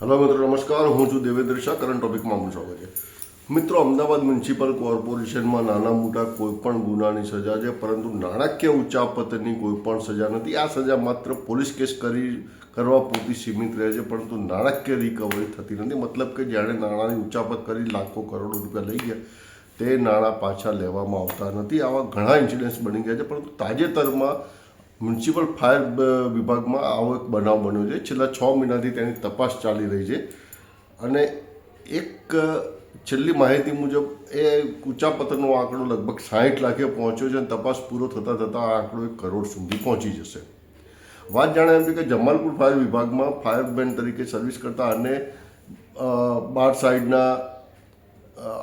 Hello मित्रों नमस्कार हूँ છું દેવેન્દ્ર શાહ કરંટ ટોપિકમાં આપનું સ્વાગત છે। મિત્રો અમદાવાદ મ્યુનિસિપલ કોર્પોરેશનમાં નાના મોટા કોઈપણ ગુનાની સજા છે, પરંતુ નાણાકીય ઉચાપતની કોઈ પણ સજા નથી। આ સજા માત્ર પોલીસ કેસ કરવા પૂરતી સીમિત રહે છે, પરંતુ નાણાકીય રિકવરી થતી નથી। મતલબ કે જ્યારે નાણાંની ઉચાપત કરી લાખો કરોડો રૂપિયા લઈ ગયા તે નાણાં પાછા લેવામાં આવતા નથી। આવા ઘણા ઇન્સિડન્ટ્સ બની ગયા છે, પરંતુ તાજેતરમાં મ્યુનિસિપલ ફાયર વિભાગમાં આવો એક બનાવ બન્યો છે। છેલ્લા 6 મહિનાથી તેની તપાસ ચાલી રહી છે અને એક છેલ્લી માહિતી મુજબ એ ઉચાપતનો આંકડો લગભગ 60 લાખે પહોંચ્યો છે અને તપાસ પૂરો થતાં થતાં આ આંકડો 1 કરોડ સુધી પહોંચી જશે। વાત જાણે એમ કે જમાલપુર ફાયર વિભાગમાં ફાયરમેન તરીકે સર્વિસ કરતા અને બાર સાઈડના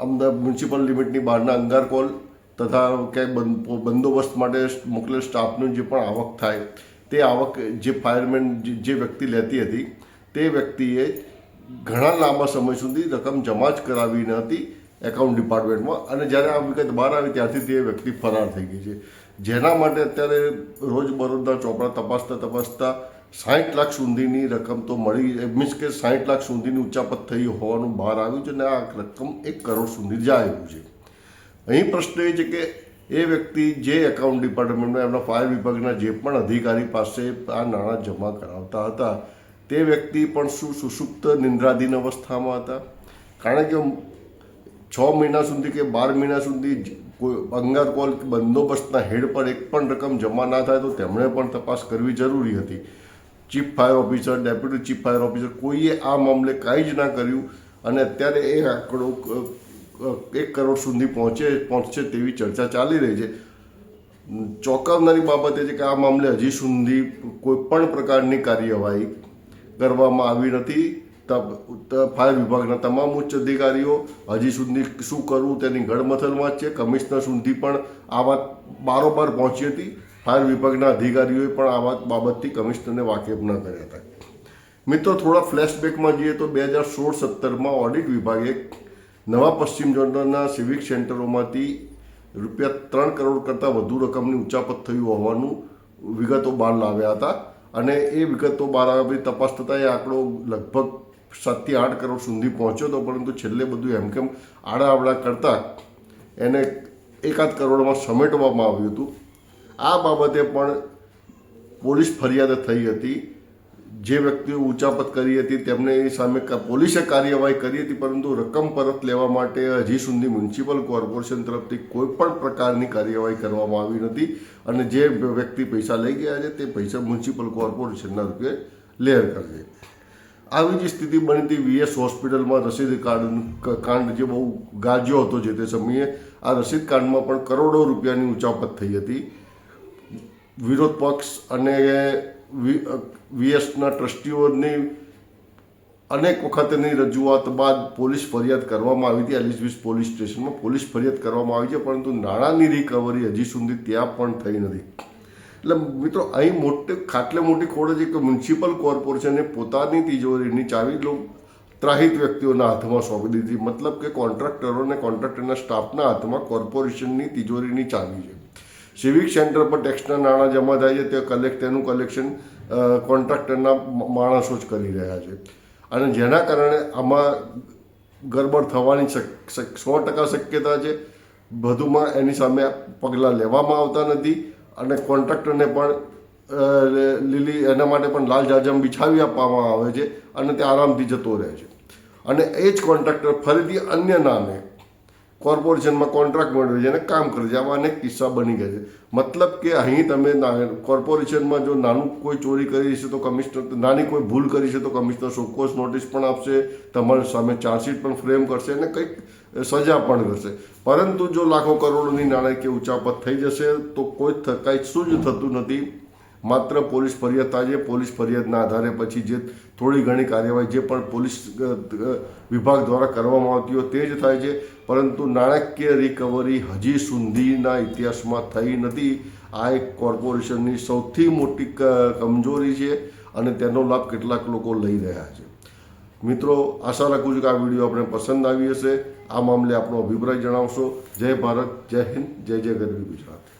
અમદાવાદ મ્યુનિસિપલ લિમિટની બહારના અંગાર કોલ તથા ક્યાંય બંદોબસ્ત માટે મોકલેલ સ્ટાફનું જે પણ આવક થાય તે આવક જે ફાયરમેન જે વ્યક્તિ લેતી હતી તે વ્યક્તિએ ઘણા લાંબા સમય સુધી રકમ જમા જ કરાવી ન હતી એકાઉન્ટ ડિપાર્ટમેન્ટમાં, અને જ્યારે આ વિગત બહાર આવી ત્યારથી તે વ્યક્તિ ફરાર થઈ ગઈ છે। જેના માટે અત્યારે રોજબરોજના ચોપડા તપાસતા 60 લાખ સુધીની રકમ તો મળી, મીન્સ કે 60 લાખ સુધીની ઉચાપત થઈ હોવાનું બહાર આવ્યું છે અને આ રકમ 1 કરોડ સુધી જાય એવું છે। અહીં પ્રશ્ન એ છે કે એ વ્યક્તિ જે એકાઉન્ટ ડિપાર્ટમેન્ટમાં એમના ફાયર વિભાગના જે પણ અધિકારી પાસે આ નાણાં જમા કરાવતા હતા તે વ્યક્તિ પણ શું સુષુપ્ત નિંદ્રાધીન અવસ્થામાં હતા? કારણ કે 6 મહિના સુધી કે 12 મહિના સુધી કોઈ અંગાર કોલ બંદોબસ્તના હેડ પર એક પણ રકમ જમા ના થાય તો તેમણે પણ તપાસ કરવી જરૂરી હતી। Chief fire officer, deputy chief fire officer કોઈએ આ મામલે કાંઈ જ ના કર્યું અને અત્યારે એ આંકડો 1 કરોડ સુધી પહોંચશે તેવી ચર્ચા ચાલી રહી છે। ચોંકાવનારી બાબત એ છે કે આ મામલે હજી સુધી કોઈ પણ પ્રકારની કાર્યવાહી કરવામાં આવી નથી। ફાયર વિભાગના તમામ ઉચ્ચ અધિકારીઓ હજી સુધી શું કરવું તેની ગડમથલમાં જ છે। કમિશનર સુધી પણ આ વાત બારોબાર પહોંચી હતી। ફાયર વિભાગના અધિકારીઓએ પણ આ વાત બાબતથી કમિશનરને વાકેફ ન કર્યા હતા। મિત્રો થોડા ફ્લેશબેકમાં જઈએ તો 2016-17માં ઓડિટ વિભાગે નવા પશ્ચિમ ઝોનના સિવિક સેન્ટરોમાંથી ₹3 કરોડ કરતાં વધુ રકમની ઉચાપત થયું હોવાનું વિગતો બહાર લાવ્યા હતા અને એ વિગતો બહાર આવી તપાસ થતાં એ આંકડો લગભગ 7 થી 8 કરોડ સુધી પહોંચ્યો હતો, પરંતુ છેલ્લે બધું એમકેમ આડાઅવળા કરતાં એને 1-8 કરોડમાં સમેટવામાં આવ્યું હતું। આ બાબતે પણ પોલીસ ફરિયાદ થઈ હતી। જે વ્યક્તિઓ ઉચાપત કરી હતી તેમને સામે પોલીસે કાર્યવાહી કરી હતી, પરંતુ રકમ પરત લેવા માટે હજી સુધી મ્યુનિસિપલ કોર્પોરેશન તરફથી કોઈ પણ પ્રકારની કાર્યવાહી કરવામાં આવી નથી અને જે વ્યક્તિ પૈસા લઈ ગયા છે તે પૈસા મ્યુનિસિપલ કોર્પોરેશનના રૂપે લેર કરશે। આવી જ સ્થિતિ બની હતી વીએસ હોસ્પિટલમાં રસીદ કાંડ જે બહુ ગાજ્યો હતો જે તે સમયે। આ રસીદ કાંડમાં પણ કરોડો રૂપિયાની ઉચાપત થઈ હતી। વિરોધ પક્ષ અને વીએસના ટ્રસ્ટીઓની અનેક વખતની રજૂઆત બાદ પોલીસ ફરિયાદ કરવામાં આવી હતી। એલિઝબિથ પોલીસ સ્ટેશનમાં પોલીસ ફરિયાદ કરવામાં આવી છે, પરંતુ નાણાંની રિકવરી હજી સુધી ત્યાં પણ થઈ નથી। એટલે મિત્રો અહીં ખાટલે મોટી ખોડ છે કે મ્યુનિસિપલ કોર્પોરેશને પોતાની તિજોરીની ચાવી ત્રાહિત વ્યક્તિઓના હાથમાં સોંપી દીધી। મતલબ કે કોન્ટ્રાક્ટરો અને કોન્ટ્રાક્ટરના સ્ટાફના હાથમાં કોર્પોરેશનની તિજોરીની ચાવી છે। સિવિક સેન્ટર પર ટેક્સના નાણાં જમા થાય છે તેનું કલેક્શન કોન્ટ્રાક્ટરના માણસો જ કરી રહ્યા છે અને જેના કારણે આમાં ગડબડ થવાની 100% શક્યતા છે। વધુમાં એની સામે પગલાં લેવામાં આવતા નથી અને કોન્ટ્રાક્ટરને પણ એના માટે પણ લાલ જાજમ બિછાવી આપવામાં આવે છે અને તે આરામથી જતો રહે છે અને એ જ કોન્ટ્રાક્ટર ફરીથી અન્ય નામે કોર્પોરેશનમાં કોન્ટ્રાક્ટ મેળવે છે અને કામ કરે છે। આવા અનેક કિસ્સા બની ગયા છે। મતલબ કે અહીં તમે કોર્પોરેશનમાં જો નાનું કોઈ ચોરી કરી છે તો કમિશનર, નાની કોઈ ભૂલ કરી છે તો કમિશનર શોકોઝ નોટિસ પણ આપશે, તમારી સામે ચાર્જશીટ પણ ફ્રેમ કરશે અને કંઈક સજા પણ કરશે। પરંતુ જો લાખો કરોડોની નાણાકીય ઉચાપત થઈ જશે તો કાંઈ શું જ થતું નથી। માત્ર પોલીસ ફરિયાદ થાય છે, પોલીસ ફરિયાદના આધારે પછી જે થોડી ઘણી કાર્યવાહી જે પણ પોલીસ વિભાગ દ્વારા કરવામાં આવતી હોય તે જ થાય છે, પરંતુ નાણાકીય રિકવરી હજી સુધીના ઇતિહાસમાં થઈ નથી। આ એક કોર્પોરેશનની સૌથી મોટી કમજોરી છે અને તેનો લાભ કેટલાક લોકો લઈ રહ્યા છે। મિત્રો આશા રાખું છું કે આ વિડીયો આપણે પસંદ આવી હશે। આ મામલે આપણો અભિપ્રાય જણાવશો। જય ભારત, જય હિન્દ, જય જય ગરવી ગુજરાત।